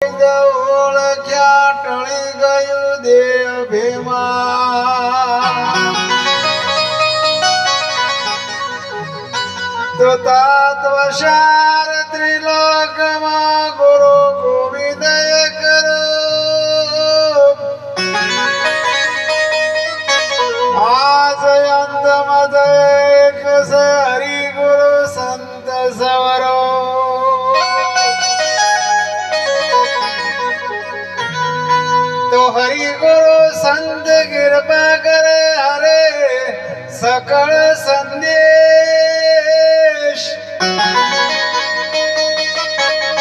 ઓળખ્યા ટળી ગયું દેહ ભેમાં તો તત્વસાર ત્રિલોકમાં ગુરુ ગોવિંદ કરો આજ અંતમાં એક છે હરિ ગુરુ સંત સવરો તો હરિ ગુરુ સંત કૃપા કરે હરે સકળ સંદેશ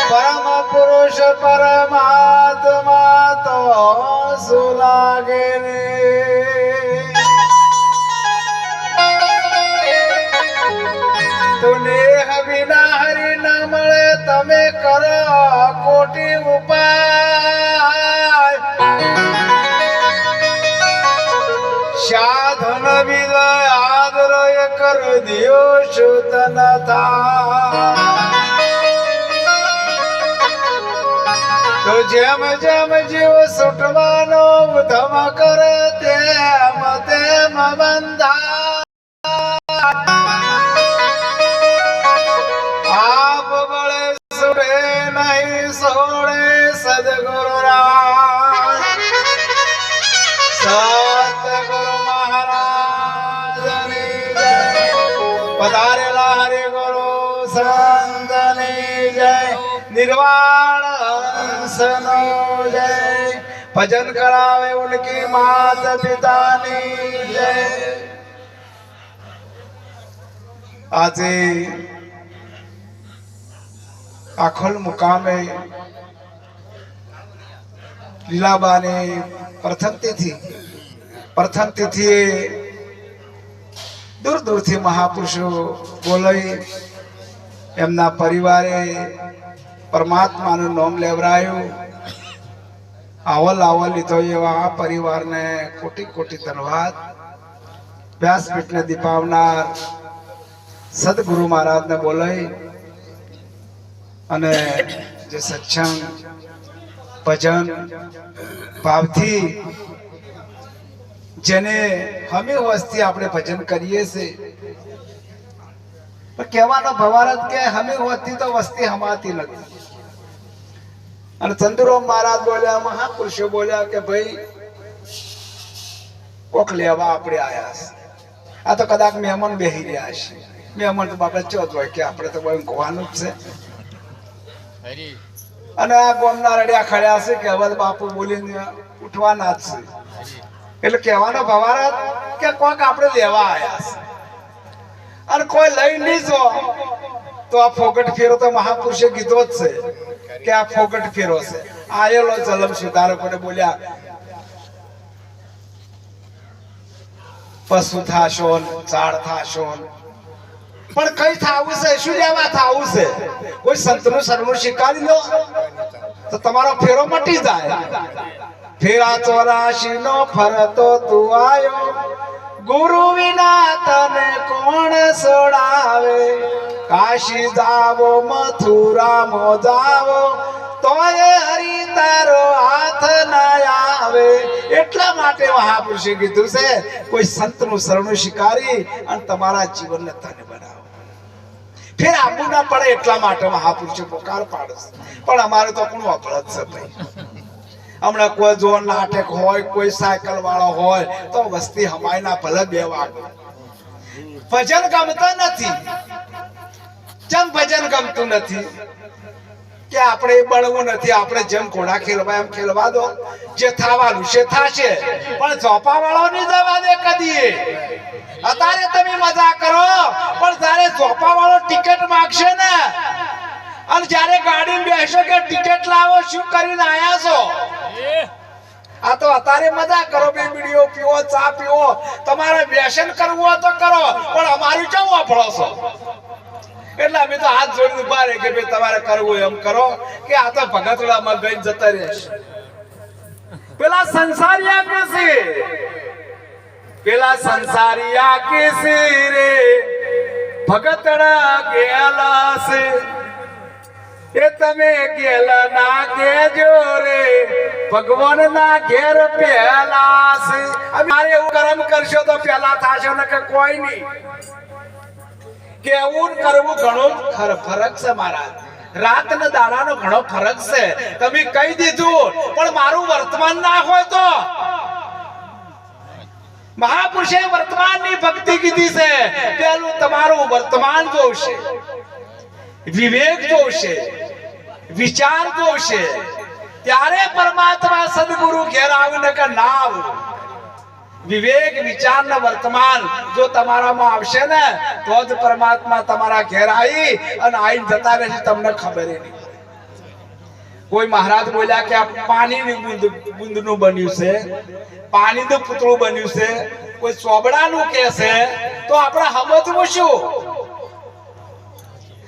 પરમ પુરુષ પરમાત્મા તો સુલાગે રે તુને વિના હરિ ન મળે તમે કરો કોટી ઉપાય સાધન વિદય આદરય કર દિયો શુદ્ધ ન તો જેમ જેમ જીવ સુટવાનો ઉધમ કરે તેમ તેમ બંધા આપ બળે સુરે નહીં સોળે સદગુરુ રામ સતગુરુ મહારાજની જય પધારેલા હરિ ગુરુ સંતની જય निर्वाण हंसनो जय भजन करावे उनकी मात पितानी जय આજે આખોલ મુકામે લીલાબાની પ્રથમ તિથિએ દૂર દૂરથી મહાપુરુષો બોલાવી એમના પરિવારે પરમાત્માનું નામ લેવરાયું આવલ લીધો એવા આ પરિવારને કોટી કોટી ધન્યવાદ વ્યાસપીઠને દીપાવનાર સદગુરુ મહારાજને બોલાવી અને જે સત્સંગ ભજન ભાવથી જેને હમે વસ્તી આપણે ભજન કરીએ છીએ પણ કહેવાનો ભવારત કે હમે હોતી તો વસ્તી હમાતી નથી અને ચંદ્રરામ મહારાજ બોલ્યા મહાપુરુષો બોલ્યા કે ભાઈ કોક લેવા આપણે આયા છે આ તો કદાચ મહેમાન બેહી રહ્યા છે મહેમાન તો બાપડે ચોથ હોય કે આપણે તો કોઈ ગોવાનું જ છે અને આ ગોમના રડ્યા ખડ્યા છે કે હવે બાપુ બોલીને ઉઠવાના જ છે એટલે કહેવાનો ભવારત કે કોક આપણે લેવા આયા છે અને કોઈ લઈ નહીં જો તો આ ફોગટ ફેરો તો મહાપુરુષે કીધો જ છે કે આ ફોગટ ફેરો છે આયેલો જલમ સુધારકોને બોલ્યા પશુ થાશો ઝાડ થાશો પણ કઈ થાવું છે શું લેવા થાવું છે કોઈ સંતનું શરણું શીખાડી લો તો તમારો ફેરો મટી જાય ફેરા 84 નો ફરતો તું આયો ગુરુ વિના તને કોણ છોડાવે કાશી જાવો મથુરા મો જાવો તોય હરિ તારો હાથ ના આવે એટલા માટે મહાપુરુષે કીધું છે કોઈ સંતનું શરણું શિકારી અને તમારા જીવનને તને બનાવો ફેર આપવું ના પડે એટલા માટે મહાપુરુષે પોકાર પાડે પણ અમારે તો કોણ અપરાધ છે ભાઈ હમણાં કોઈ જો નાટક હોય કોઈ સાયકલ વાળો હોય તો વસ્તી હમાયના ભલે બે વાગ ભજન ગમતા નથી જેમ ભજન ગમતું નથી કે આપણે બળવું નથી આપણે જેમ ઘોડા ખેલવા એમ ખેલવા દો જે થવાનું છે થાશે પણ ચોપા વાળો નહીં જવા દે કદી અત્યારે તમે મજા કરો પણ જ્યારે ચોપા વાળો ટિકિટ માંગશે ને અને જ્યારે ગાડી બેસો કે ટિકિટ લાવો શું કરીને આયા છો આ તો અત્યારે મજા કરો બે બીડીઓ પીવો ચા પીવો તમારે વ્યસન કરવું હોય તો કરો પણ અમારી કેમ વાપરો છો એટલે અમે તો હાથ જોડીને ઉભા રહે કે ભાઈ તમારે કરવું એમ કરો કે આ તો ભગતડામાં ગઈ જતા રહેશે પેલા સંસારિયા કેસી રે ભગતડા ગેલા છે એ તમે ગેલા ના કેજો રે ભગવાન ના ઘેર પહેલા છે મારે એવું કર્મ કરશો તો પહેલા થાશે ને કે કોઈ નહીં કેવું કરવું ઘણો ફરક છે મહારાજ રાત ને દાડાનો ઘણો ફરક છે તમે કહી દીધું પણ મારું વર્તમાન ના હોય તો મહાપુરુષે વર્તમાનની ભક્તિ કીધી છે પેલું તમારું વર્તમાન જોશે વિવેક જોશે વિચાર જોશે ત્યારે પરમાત્મા સદગુરુ ઘેર આવીને કે નાવ વિવેક વિચાર ને વર્તમાન જો તમારામાં આવશે ને તો જ પરમાત્મા તમારા ઘેર આવી અને આઈને જતા રહેશે તમને ખબર નહીં કોઈ મહારાજ બોલ્યા કે આ પાણીની બુંદનું બન્યું છે પાણીનું પૂતળું બન્યું છે કોઈ ચોબડાનું કે છે તો આપણે સમજવું શું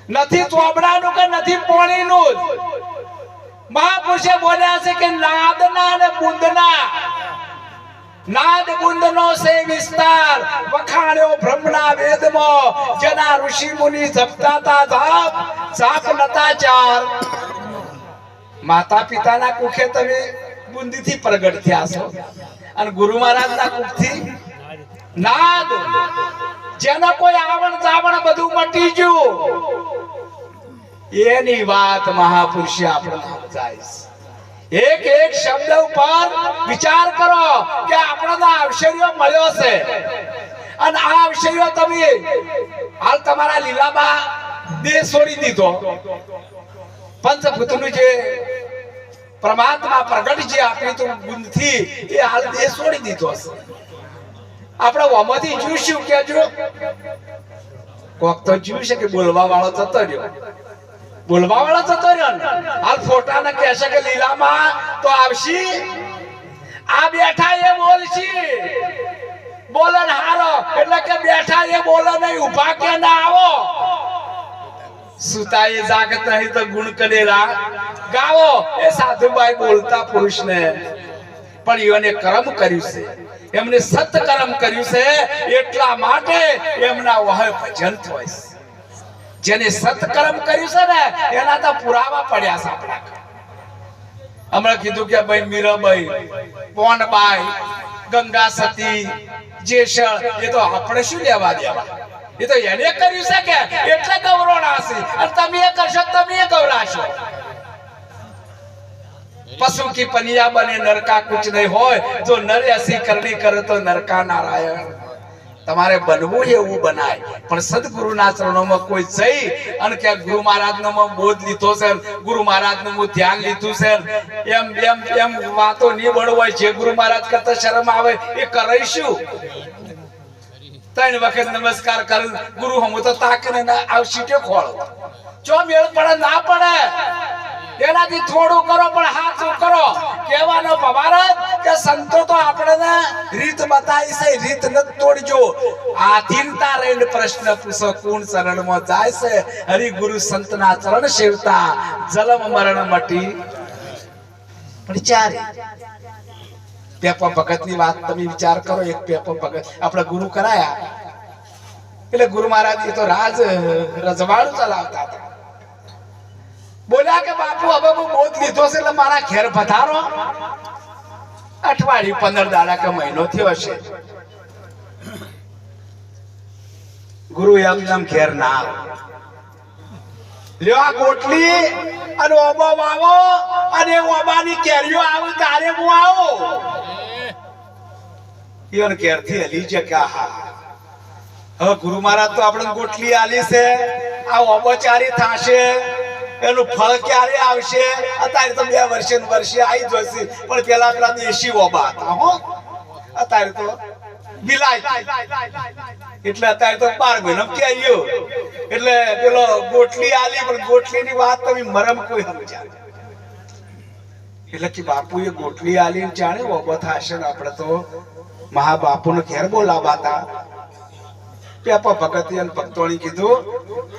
નથી ચોબડાનું કે નથી પાણીનું મહાપુરુષે બોલ્યા છે કે નાદના અને બુંદના નાદ બુંદનો છે વિસ્તાર વખાણ્યો બ્રહ્મના વેદમાં જેના ઋષિ મુનિ જપતા જાપ જાપ નતા ચાર માતા પિતાના કુખે તમે બુંદીથી પ્રગટ થયા છો અને ગુરુ મહારાજના કુખથી નાદ જેનો કોઈ આવણ જાવણ બધું મટી ગયું એની વાત મહાપુરુષે આપણે સમજાય એક એક શબ્દ ઉપર વિચાર કરો કે આપણને અવસર્યો મળ્યો છે અને આ અવસર્યો તમે હાલ તમારા લીલામાં દેહ છોડી દીધો પંચભૂતનું જે પરમાત્મા પ્રગટ જે આપ્યું તું બુંદથી એ હાલ દેહ છોડી દીધો છે આપણે ઓમાંથી જોઈશું કેજો કોક તો જોયું છે કે બોલવા વાળો જતો રહ્યો બોલવા વાળો જતો રહ્યો હાલ ફોટા ને કહેશે કે લીલામાં તો આવશી આ બેઠા એ બોલશી બોલન હારો એટલે કે બેઠા એ બોલે નહીં ઉભા કે ના આવો સુતા એ જાગત નહીં તો ગુણ કરેલા ગાવો એ સાધુભાઈ બોલતા પુરુષને પણ એને કર્મ કર્યું છે એમને સત કર્મ કર્યું છે એટલા માટે એમના વહે ભજન થાય છે જેને સત્કર્મ કર્યું છે ને એના તો પુરાવા પડ્યા છે આપણા હમણાં કીધું કે ભાઈ મીરાબાઈ પોનબાઈ ગંગા સતી જેસળ એ તો આપણે શું લેવા દેવા એ તો એને કર્યું છે કે એટલે ગૌરવણા છે અને તમે એ કરશો તમે એ ગૌરાશો પશુ કી પનિયા બને નરકા કુછ નહીં હોય જો નર એસી કરણી કરે તો નરકા નારાયણ તમારે બનવું એવું બનાય પણ સદગુરુના ચરણોમાં કોઈ જઈ અને કે ગુરુ મહારાજનો બોધ લીધો છે ગુરુ મહારાજનું ધ્યાન લીધું છે એમ એમ એમ વાતો નહીં બળવાય જે ગુરુ મહારાજ કરતા શરમ આવે એ કરીશું 3 વખત નમસ્કાર કર ગુરુ હમ તો તાકને આવ સીટે ખોળ જો મેળ પડે ના પડે એનાથી થોડું કરો પણ હાથું કરો કહેવાનો પવારત કે સંતો તો આપણને રીત બતાવી છે રીત ન તોડજો આધીનતા રહીને પ્રશ્ન પૂછો કોણ ચરણમાં જાય છે હરિ ગુરુ સંતના ચરણ સેવતા જન્મ મરણ મટી પણ ચારે પેપા ભગતની વાત તમે વિચાર કરો એક પેપા ભગત આપણા ગુરુ કરાયા એટલે ગુરુ મહારાજ એ તો રાજ રજવાડું ચલાવતા હતા બોલ્યા કે બાપુ હવે હું બોધ લીધો છે એટલે મારા ઘેર પધારો અઠવાડિયું 15 દાડા કે મહિનો થયો હશે ગુરુ એમ ઘેર ના લ્યો આ કોટલી અને ઓબો વાવો અને ઓબાની કેરીઓ આવે તારે હું આવો ઈવન ઘેરથી હલી છે કે હા હવે ગુરુ મહારાજ તો આપણે કોટલી આલી છે આ ઓબો ચારી થાશે એનું ફળ ક્યારે આવશે અત્યારે તો 2 વર્ષે આવી જશે પણ પેલા પેલા દેશી ઓબા હતા હો અત્યારે તો બિલાઈ એટલે અત્યારે તો 12 મહિના કે આવ્યો એટલે પેલો ગોટલી આલી પણ ગોટલીની વાત તમે મરમ કોઈ સમજાય એટલે કે બાપુએ ગોટલી આલી જાણે ઓબો થાશે ને આપણે તો મહા બાપુને ઘેર બોલાવાતા પેપા ભગત અને ભક્તોની કીધું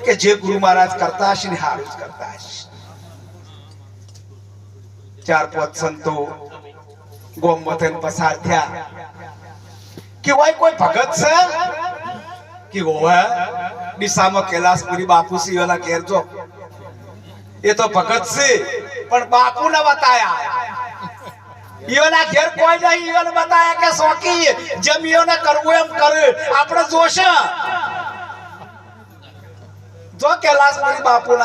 કે જે ગુરુ મહારાજ કરતા હશે ને હારું જ કરતા હશે 4-5 સંતો ગોમતન પસાર થયા કે કોઈ ભગત છે કે હોવે દિશામાં કૈલાસપુરી બાપુસી વાળા ઘેર જો એ તો ભગત છે પણ બાપુ ને બતાયા ઈઓના ઘેર કોઈ નહીં ઈઓને બતાયા કે સોકી જેમ ઈઓને કરવું એમ કરે આપણે જોશે જો કૈલાસપુરી બાપુ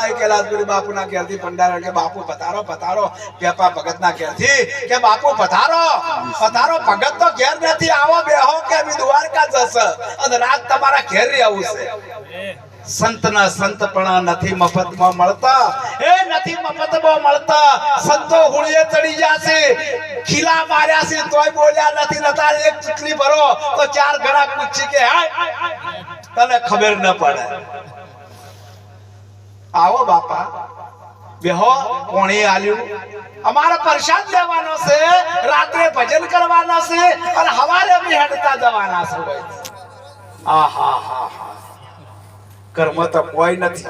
ના ઘેરથી ભંડારા કે બાપુ પધારો પધારો પેપા ભગત ના ઘેરથી કે બાપુ પધારો પધારો ભગત તો ઘેર નથી આવો બેહો કે અમે દ્વારકા જશે અને રાત તમારા ઘેર રહેવું છે સંતના સંતપણા નથી મફતમાં મળતા નથી મફતમાં મળતા સંતો હુળીએ ચડી જશે ખીલા માર્યા છે તોય બોલ્યા નથી નતા એક ચૂંટણી ભરો તો ચાર ગણા પૂછી કે તને ખબર ન પડે આવો બાપા બેહો કોણી આલ્યું અમારે પ્રસાદ લેવાનો છે રાત્રે ભજન કરવાનો છે અને હવારે અમે હેડતા જવાના છે આહા હા કર્મ તો કોઈ નથી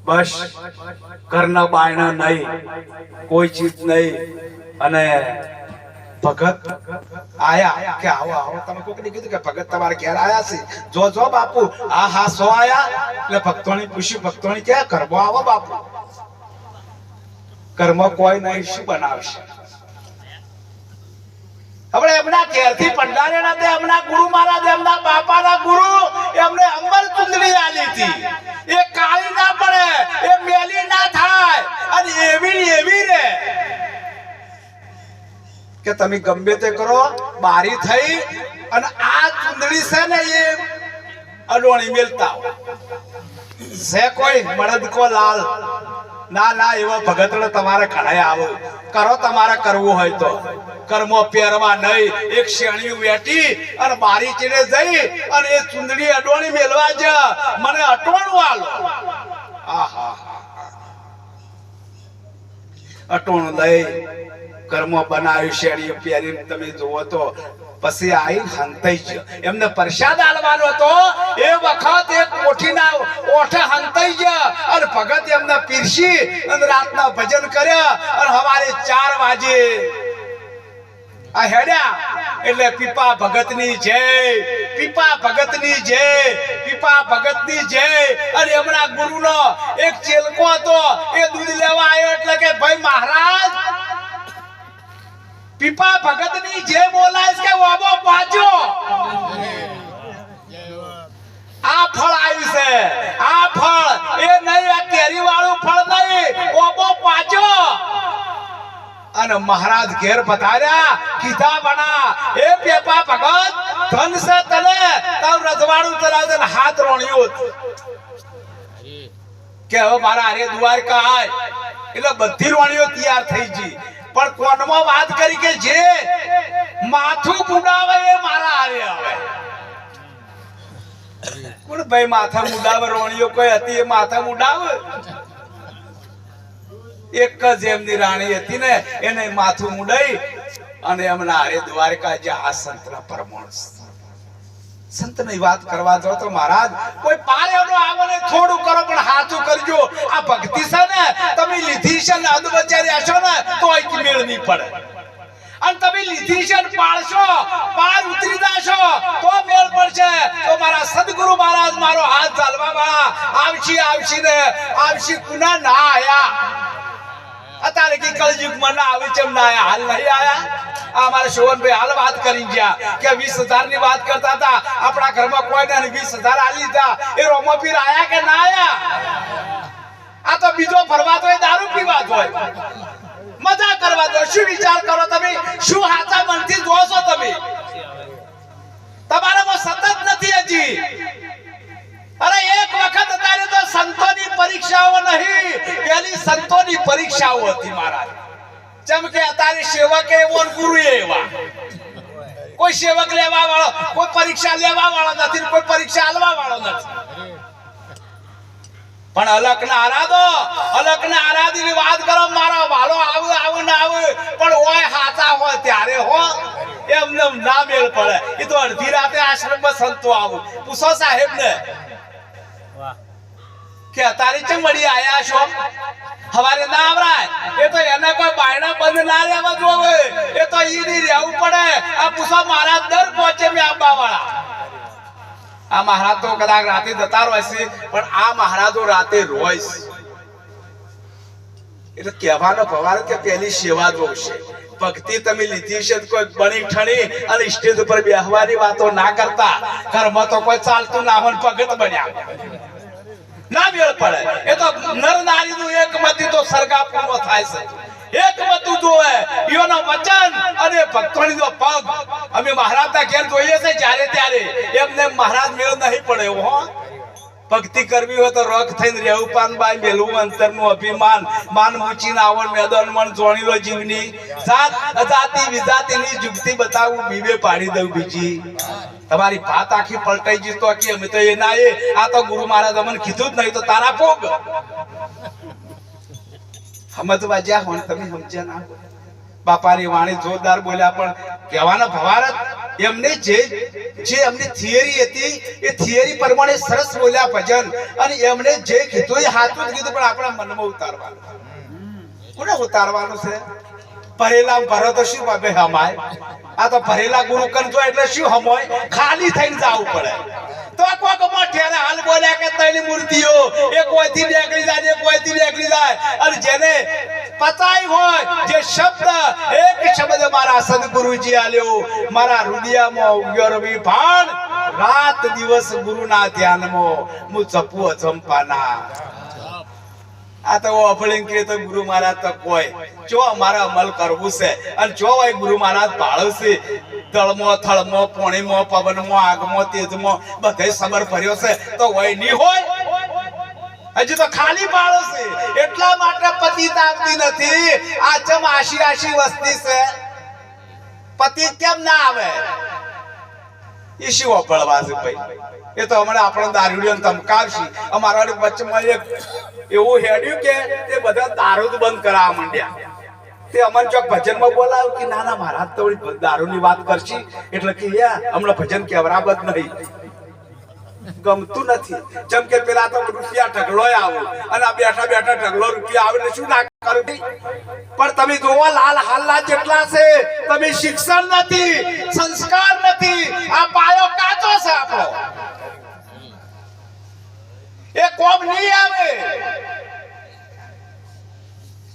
બસ કરના બાયણા નહીં કોઈ ચીજ નહીં અને ભગત આયા કે આવો આવો તમે કોકને કીધું કે ભગત તમારે ઘેર આયા છે જો બાપુ હા સો આયા એટલે ભક્તોની પૂછ્યું ભક્તોની કે કર્મ આવો બાપુ કર્મ કોઈ નહીં શું બનાવશે હવે એમના ઘેરથી પંડારેના તે એમના ગુરુ મહારાજ એમના બાપાના ગુરુ એમને અંબર ચુંદડી આલી હતી એ કાળી ના પડે એ મેલી ના થાય અને એવી રે કે તમે ગમે તે કરો બારી થઈ અને આ ચુંદડી છે ને એ અડોણી મેલતા છે કોઈ મળદ કો લાલ ના એવો ભગતડો તમારે ખડાય આવો કરો તમારે કરવું હોય તો કર્મો પહેરવા નહીં એક શેણીયું વેટી અને બારી ચીડે જઈ અને એ ચુંદડી અડોણી મેલવા જ મને અટોણું આલો આહા અટોણું લઈ કર્મો બનાવ્યું શેણીયું પહેરીને તમે જુઓ તો પછી આઈ હંતાઈ ગયો એમને પ્રસાદ આલવાનો હતો એ વખત એક કોઠીના ઓઠે હંતાઈ ગયા અને ભગત એમને પીરસી અને રાતના ભજન કર્યા અને સવારે 4 વાગે આ હેડ્યા એટલે પીપા ભગતની જય પીપા ભગતની જય પીપા ભગતની જય અને એમના ગુરુનો એક ચેલકો હતો એ દૂધ લેવા આવ્યો એટલે કે ભાઈ મહારાજ પીપા ભગતની જે બોલાય કે ઓબો પાજો આ ફળ આવ્યું છે આ ફળ એ નહીં આ કેરી વાળું ફળ નહીં ઓબો પાજો અને મહારાજ ઘેર પધાર્યા કીધા બના એ પીપા ભગત ધન સે તને તાવ રજવાડું ચલાવજે હાથ રોણ્યો કે હવે મારા અરે દ્વારકા આય એટલે બધી રોણીઓ તૈયાર થઈ ગઈ પણ કોનમાં વાત કરી કે જે માથું મુડાવે એ મારા આરે આવે કોણ ભાઈ માથા મુડાવે રોણીઓ કોઈ હતી એ માથા મુડાવે એક જ એમની રાણી હતી ને એને માથું મુડાઈ અને એમના આરે દ્વારકા જે આ સંતના પરમોણ સંતની વાત કરવા જાવ તો મહારાજ કોઈ પારેનો આવને થોડું કરો પણ હાથું કરજો આ ભક્તિ છે ને તમે લીધી છે ને અધ બચારી આશો ને તો એક મેળ નહીં પડે અને તમે લીધી છે ને પાળશો પાર ઉતરી જાશો તો મેળ પડશે તો મારા સદગુરુ મહારાજ મારો હાથ ચાલવા વાળા આવશી કુના ના આયા અત્યારે કે કલયુગ માં ના આવી ચમ ના આયા હાલ નહીં આયા અમારે શોભનભાઈ હાલ વાત કરી ગયા કે 20,000 ની વાત કરતા હતા આપણા ઘરમાં કોઈ ને 20,000 આલી દીધા એ રોમોપીર આયા કે ના આયા આ તો બીજો ફરવા તો દારૂ પીવા હોય મજા કરવા દો શું વિચાર કરો તમે શું હાચા મનથી જોશો તમે તમારામાં સતત નથી હજી અરે એક વખત અત્યારે તો સંતોની પરીક્ષાઓ નહીં પેલી સંતોની પરીક્ષાઓ હતી મહારાજ જેમ કે અત્યારે સેવક એવો ગુરુ એવા કોઈ સેવક લેવા વાળો કોઈ પરીક્ષા લેવા વાળો નથી કોઈ પરીક્ષા આલવા વાળો નથી પણ અલકના આરાધની વાત કરો મારા વાળો આવ ના આવે પણ ઓય હાચા હોય ત્યારે હો એમને ના મેળ પડે એ તો અડધી રાતે આશ્રમમાં સંતો આવું પૂછો સાહેબ ને કે અત્યારે ચમ વળી આયા છો હવારે ના આવરાય એ તો એને કોઈ બાયણા બંધ ના રહેવા જોવે એ તો ઈ ની રહેવું પડે આ પૂછો મારા દર પહોંચે મે આંબા વાળા આ મહારાજ તો કદાચ રાતે જતા રહે છે, પણ આ મહારાજો રાતે રોય છે. એટલે કહેવાનો ભવાર કે પેલી સેવા જોશે. ભક્તિ તમે લીધી છે કોઈ બની ઠણી અને સ્ટેજ ઉપર બેહવાની વાતો ના કરતા. ઘરમાં તો કોઈ ચાલતું ના હોય, ભગત બન્યા ના મેળ પડે. એ તો નર નારી નું એકમતી તો સરગાપુરમાં થાય છે. એકમતું જોવે ઈઓનો વચન અને ભક્તોની જો પગ. અમે મહારાજના ઘેર જોઈએ છે જ્યારે ત્યારે એમને મહારાજ મેળ નહીં પડે. હો ભક્તિ કરવી હોય તો રોગ થઈને રહેવું, પાનબાઈ મેલવું, અંતરનું અભિમાન, માન મૂચીને આવણ મેદાન મન જોણી લો જીવની જાત અજાતિ વિજાતિની જુગતી બતાવું, બીબે પાડી દઉં બીજી. તમારી વાત આખી પલટાઈ ગઈ તો કે અમે તો એ ના એ આ તો ગુરુ મહારાજ અમને કીધું જ નહીં તો તારા ભોગ. સમજવા જ્યાં હોય તમે સમજ્યા ના. બાપાની વાણી જોરદાર બોલ્યા, પણ કહેવાના ભવારત એમને જે એમની થિયરી હતી એ થિયરી પ્રમાણે સરસ બોલ્યા ભજન. અને એમને જે કીધું એ સાચું જ કીધું, પણ આપણા મનમાં ઉતારવાનું. કોને ઉતારવાનું છે? ભરેલા ભરો તો શું બાબે હમાય? આ તો ભરેલા ગુરુ કંજો એટલે શું હમોય? ખાલી થઈને જવું પડે. તો કોક મોઠેને હાલ બોલ્યા કે તૈની મૂર્તિઓ એ કોઈથી નીકળી જાય, એ કોઈથી નીકળી જાય. અને જેને પતાઈ હોય જે શબ્દ, એક શબ્દ મારા સદગુરુજી આલ્યો, મારા હૃદયમાં ઉગ્યો રવિ ભાણ, રાત દિવસ ગુરુના ધ્યાનમાં હું જપુ અજંપાના. આ તો અફળીને કે તો ગુરુ મહારાજ તો કોઈ જો અમારે અમલ કરવું છે. અને જો હોય ગુરુ મહારાજ ભાળવશે તળમાં થળમાં પોણીમાં પવનમાં આગમાં તેજમાં બધે સમર ભર્યો છે તો હોય નહીં હોય. હજી તો ખાલી પાડો છે. એટલા માટે પતિ આવતી નથી. આ ચમ આશી આશી વસ્તી છે, પતિ કેમ ના આવે? એ શું વપળવા છે ભાઈ? એ તો હમણાં આપણો દારૂડિયો ધમકાવશી. અમારા વચ્ચેમાં એક એવું હેડ્યું કે તે બધા દારૂ બંધ કરાવવા માંડ્યા. તે અમન ચોક ભજનમાં બોલાવ્યું કે ના ના મહારાજ તો દારૂની વાત કરશી. એટલે કે હમણાં ભજન કેવરાબ જ નહીં, ગમતું નથી. જેમ કે પેલા તો રૂપિયા ઢગલો આવો અને આ બેઠા બેઠા ઢગલો રૂપિયા આવે શું ના કરું. પણ તમે જોવો લાલ હાલના જેટલા છે. તમે શિક્ષણ નથી, સંસ્કાર નથી. આ પાયો કાચો છે આપણો, એ કોમ નહીં આવે.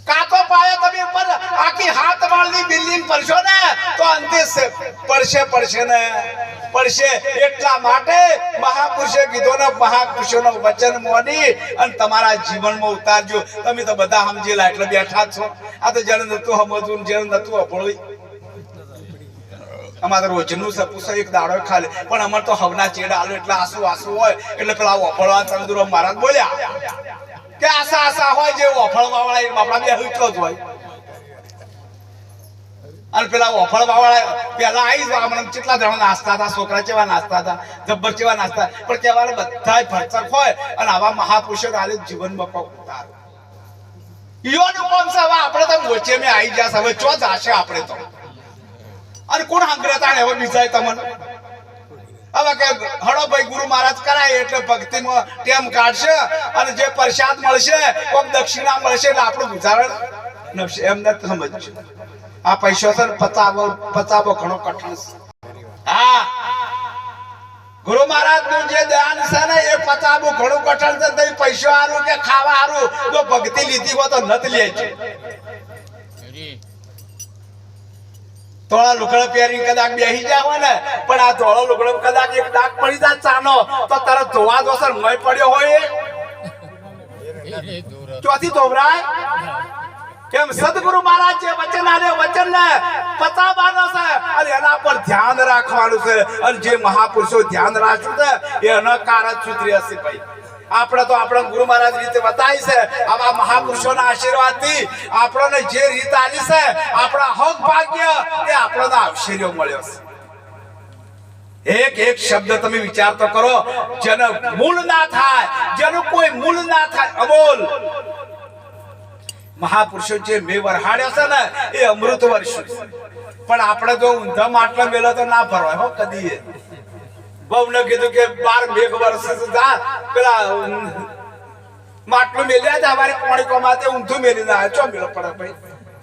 કાચો પાયો તમે ઉપર આખી હાથ વાળની બિલ્ડિંગ પડશો ને તો અંતે પડશે ને પડશે. એટલા માટે મહાપુરુષે કીધો ને, મહાપુરુષોનો વચન મોની અને તમારા જીવનમાં ઉતારજો. તમે તો બધા સમજી લા એટલે બેઠા છો. આ તો જેને નતું સમજવું, જેને નતું અભળવું. અમારે રોજનું સપુસો એક દાડો ખાલે, પણ અમારે તો હવના ચેડા આલો એટલે આસુ હોય. એટલે પેલા વફળવા ચંદુરો મહારાજ બોલ્યા કે આશા હોય જે વફળવા વાળા આપણા બે હુચો જ હોય. અને પેલા વફળવા વાળા પેલા આવી જ કેટલા જણા નાસ્તા હતા, છોકરા કેવા નાસ્તા હતા, જબ્બર કેવા નાસ્તા. પણ કહેવાના બધા ભરચક હોય. અને આવા મહાપુરુષો આલે જીવનમાં કોક ઉતારો. ઈઓનું કોમ છે. હવે આપણે તો મોચે મેં આવી જશે. હવે ચો જાશે આપણે તો. અને કોણ હંગ્રતા ને હવે બીજા તમને હવે કે હળો ભાઈ ગુરુ મહારાજ કરાય એટલે ભક્તિમાં ટેમ કાઢશે. અને જે પ્રસાદ મળશે, કોક દક્ષિણા મળશે એટલે આપણું ગુજારણ નફશે. એમ નથી સમજશે. આ પૈસો છે ને પચાવો ઘણો કઠણ છે. હા, ગુરુ મહારાજ નું જે દાન છે ને એ પચાવું ઘણું કઠણ છે. તમે પૈસો હારું કે ખાવા હારું જો ભક્તિ લીધી હોય તો નથી લેજો. ધોળા લુગડા પહેરી કદાચ બેસી જાય હોય ને, પણ આ ધોળો લુગડો કદાચ એક દાગ પડી જાય ચાનો તો તરત ધોવા દોશે. મય પડ્યો હોય ચોથી ધોવરાય. કેમ સદગુરુ મહારાજ જે વચન આલ્યો વચન ને પચાવવાનો છે અને એના પર ધ્યાન રાખવાનું છે. અને જે મહાપુરુષો ધ્યાન રાખ્યું છે એનો કારણ સુધરી હશે ભાઈ. આપણે તો આપણા ગુરુ મહારાજ રીતે બતાવી છે. આવા મહાપુરુષોના આશીર્વાદથી આપણને જે રીત આલી છે, આપણા હક ભાગ્ય એ આપણને આશ્ચર્ય મળ્યો છે. એક એક શબ્દ તમે વિચાર તો કરો. જેનો મૂળ ના થાય, જેનું કોઈ મૂળ ના થાય, અમોલ મહાપુરુષો જે મેં વરહાડ્યો છે ને એ અમૃત વર્ષ. પણ આપણે જો ઊંધા માટલા મેલો તો ના ભરવાય હો કદી. બહુને કીધું કે 12 મેઘ વર્ષ જા પેલા માટલું મેલ્યા હતા અમારી કોણી કોમાતે ઊંધું મેલી ના ચો મેળો પડે ભાઈ.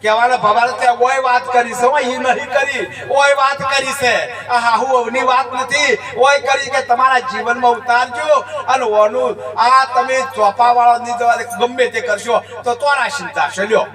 કહેવાના ભવાલે ત્યાં ઓય વાત કરી છે ઓય ઈ નહીં કરી ઓય વાત કરી છે આ હાહુ અવની વાત નથી ઓય કરી કે તમારા જીવનમાં ઉતારજો અને ઓનું આ તમે ચોપા વાળાની ગમે તે કરશો તો તોરા ચિંતા છે લ્યો